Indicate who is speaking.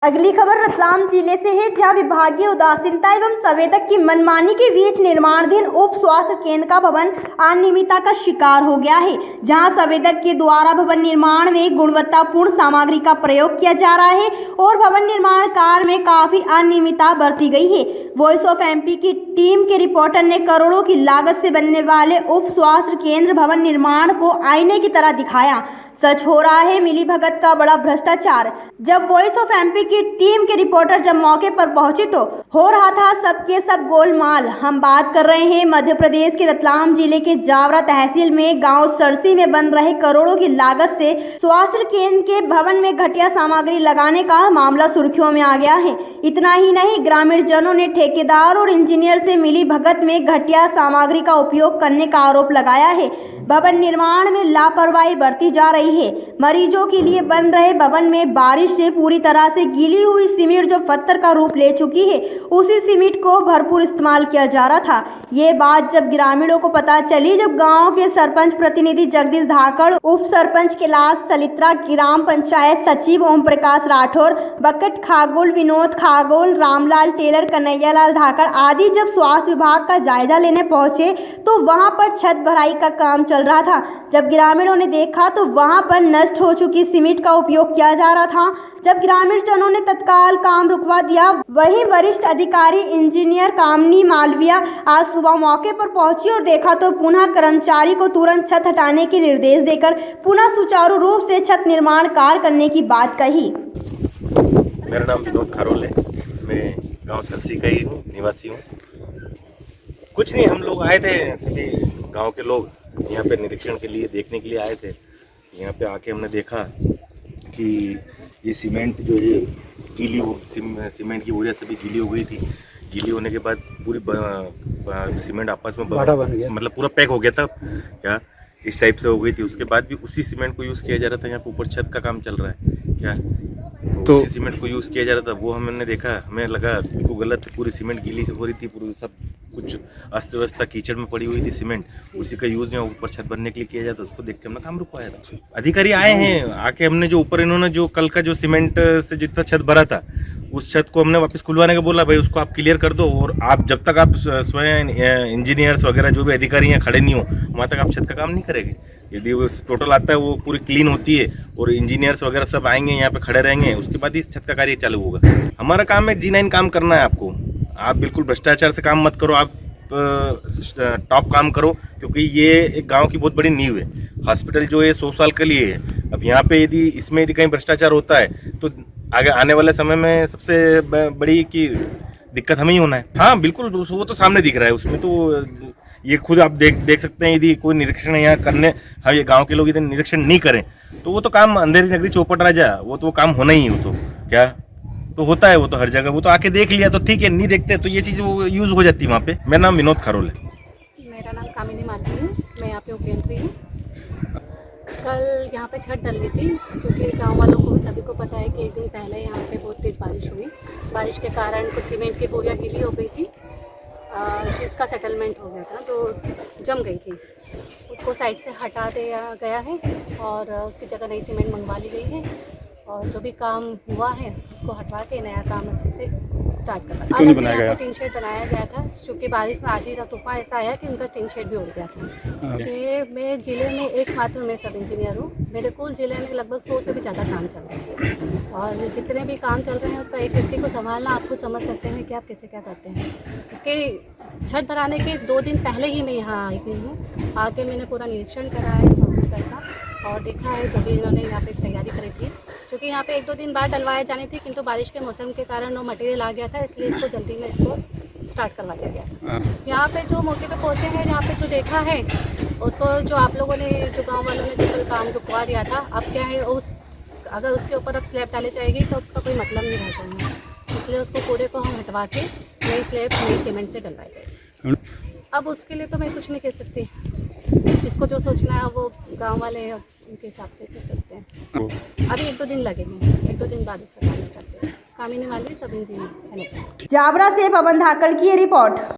Speaker 1: अगली खबर रतलाम जिले से है, जहां विभागीय उदासीनता एवं संवेदक की मनमानी के बीच निर्माणाधीन उप स्वास्थ्य केंद्र का भवन अनियमितता का शिकार हो गया है। जहां संवेदक के द्वारा भवन निर्माण में गुणवत्तापूर्ण सामग्री का प्रयोग किया जा रहा है और भवन निर्माण कार्य में काफी अनियमितता बरती गई है। वॉइस ऑफ एमपी की टीम के रिपोर्टर ने करोड़ों की लागत से बनने वाले उप स्वास्थ्य केंद्र भवन निर्माण को आईने की तरह दिखाया। सच हो रहा है मिलीभगत का बड़ा भ्रष्टाचार। जब वॉइस ऑफ एमपी की टीम के रिपोर्टर जब मौके पर पहुंचे तो हो रहा था सबके सब गोलमाल। हम बात कर रहे हैं मध्य प्रदेश के रतलाम जिले के जावरा तहसील में गांव सरसी में बन रहे करोड़ों की लागत से स्वास्थ्य केंद्र के भवन में घटिया सामग्री लगाने का मामला सुर्खियों में आ गया है। इतना ही नहीं, ग्रामीण जनों ने ठेकेदार और इंजीनियर से मिलीभगत में घटिया सामग्री का उपयोग करने का आरोप लगाया है। भवन निर्माण में लापरवाही बरती जा रही है। मरीजों के लिए बन रहे भवन में बारिश से पूरी तरह से गीली हुई सीमेंट जो पत्थर का रूप ले चुकी है, उसी सीमेंट को भरपूर इस्तेमाल किया जा रहा था। ये बात जब ग्रामीणों को पता चली, जब गांव के सरपंच प्रतिनिधि जगदीश धाकड़, उप सरपंच कैलाश सलित्रा, ग्राम पंचायत सचिव ओम प्रकाश राठौर, बकट खागोल, विनोद खागोल, रामलाल टेलर, कन्हैयालाल धाकड़ आदि जब स्वास्थ्य विभाग का जायजा लेने पहुंचे तो वहां पर छत भराई का काम चल रहा था। जब ग्रामीणों ने देखा तो वहां पर नष्ट हो चुकी सीमेंट का उपयोग किया जा रहा था। जब ग्रामीण जनों ने तत्काल काम रुकवा दिया, वहीं वरिष्ठ अधिकारी इंजीनियर कामनी मालविया आज सुबह मौके पर पहुंची और देखा तो पुनः कर्मचारी को तुरंत छत हटाने के निर्देश देकर पुनः सुचारू रूप से छत निर्माण कार्य करने की बात कही।
Speaker 2: मेरा नाम विनोद खारोल है। मैं गांव सरसी का ही निवासी हूँ। कुछ नहीं, हम लोग आए थे, सभी गांव के लोग यहाँ पे निरीक्षण के लिए, देखने के लिए आए थे। यहाँ पे आके हमने देखा कि ये सीमेंट जो है गीली हो, सीमेंट की वजह से भी गीली हो गई थी। गीली होने के बाद पूरी सीमेंट आपस में बन गया, मतलब पूरा पैक हो गया था क्या, इस टाइप से हो गई थी। उसके बाद भी उसी सीमेंट को यूज़ किया जा रहा था। यहाँ पे ऊपर छत का काम चल रहा है क्या, तो उसी सीमेंट को यूज़ किया जा रहा था। वो हमने देखा, हमें लगा बिल्कुल गलत, पूरी सीमेंट गीली हो रही थी, पूरी सब कुछ अस्त व्यवस्था कीचड़ में पड़ी हुई थी सीमेंट, उसी का यूज़ यहाँ ऊपर छत बनने के लिए किया जाता। उसको देख के हमने काम रुकवाया था। अधिकारी आए हैं, आके हमने जो ऊपर इन्होंने जो कल का जो सीमेंट से जितना छत भरा था, उस छत को हमने वापस खुलवाने का बोला, भाई उसको आप क्लियर कर दो, और आप जब तक आप स्वयं इंजीनियर्स वगैरह जो भी अधिकारी हैं खड़े नहीं हो, वहाँ तक आप छत का काम नहीं करेंगे। यदि वो टोटल आता है, वो पूरी क्लीन होती है और इंजीनियर्स वगैरह सब आएंगे, यहाँ पे खड़े रहेंगे, उसके बाद इस छत का कार्य चालू होगा। हमारा काम है G9 काम करना है आपको। आप बिल्कुल भ्रष्टाचार से काम मत करो, आप टॉप काम करो, क्योंकि ये एक गांव की बहुत बड़ी नींव है। हॉस्पिटल जो है 100 साल के लिए है। अब यहाँ पे यदि इसमें यदि कहीं भ्रष्टाचार होता है तो आगे आने वाले समय में सबसे बड़ी की दिक्कत हमें ही होना है। हाँ बिल्कुल, वो तो सामने दिख रहा है, उसमें तो ये खुद आप देख सकते हैं। यदि कोई निरीक्षण यहाँ करने, हाँ ये गांव के लोग यदि निरीक्षण नहीं करें तो वो तो काम अंधेरी नगरी चौपट राजा, वो तो काम होना ही, वो तो क्या तो होता है, वो तो हर जगह। वो तो आके देख लिया तो ठीक है, नहीं देखते तो ये चीज़ वो यूज़ हो जाती है वहाँ पे। मेरा नाम विनोद खारोल है।
Speaker 3: मेरा नाम कामिनी मालवी है, मैं यहाँ पे उपयंत्री हूँ। कल यहाँ पे छत डल रही थी, क्योंकि गांव वालों को भी सभी को पता है कि एक दिन पहले यहाँ पे बहुत तेज़ बारिश हुई। बारिश के कारण कुछ सीमेंट की बोरियाँ गीली हो गई थी, जिसका सेटलमेंट हो गया था, तो जम गई थी। उसको साइड से हटा दिया गया है और उसकी जगह नई सीमेंट मंगवा ली गई है, और जो भी काम हुआ है उसको हटवा के नया काम अच्छे से स्टार्ट करवा। अलग से यहाँ पे टीन शेड बनाया गया था, क्योंकि बारिश में आज ही तूफान ऐसा आया कि उनका टीन शेड भी उड़ गया था। कि मैं ज़िले में एकमात्र मैं सब इंजीनियर हूँ। मेरे कुल ज़िले में लगभग 100 से भी ज़्यादा काम चल रहे हैं, और जितने भी काम चल रहे हैं उसका एक व्यक्ति को संभालना आप खुद समझ सकते हैं कि आप कैसे क्या करते हैं। इसके छत बनाने के 2 दिन पहले ही मैं यहाँ आई हुई हूँ। आके मैंने पूरा निरीक्षण करा है इस हॉस्पिटल का, और देखा है जो भी इन्होंने यहाँ पे तैयारी करी थी, क्योंकि यहाँ पे 1-2 दिन बाद डलवाया जानी थी, किंतु बारिश के मौसम के कारण वो मटेरियल आ गया था, इसलिए इसको जल्दी में इसको स्टार्ट करवा दिया गया। यहाँ पे जो मौके पे पहुँचे हैं, यहाँ पे जो देखा है उसको, जो आप लोगों ने, जो गांव वालों ने जो कल काम रुकवा दिया था, अब क्या है, अगर उसके ऊपर अब स्लैब डाली जाएगी तो उसका कोई मतलब नहीं रह जाएगा। इसलिए उसको पूरे को हम हटवा के नई स्लैब नई सीमेंट से डलवाई जाएगी। अब उसके लिए तो मैं कुछ नहीं कह सकती, जिसको जो सोचना है वो गांव वाले उनके हिसाब से सोच सकते हैं। अभी 1-2 दिन लगेंगे, 1-2 दिन बाद इसका काम स्टार्ट करेंगे। कामिनी मालवी, सब इंजीनियर।
Speaker 1: जावरा से पवन धाकड़ की रिपोर्ट।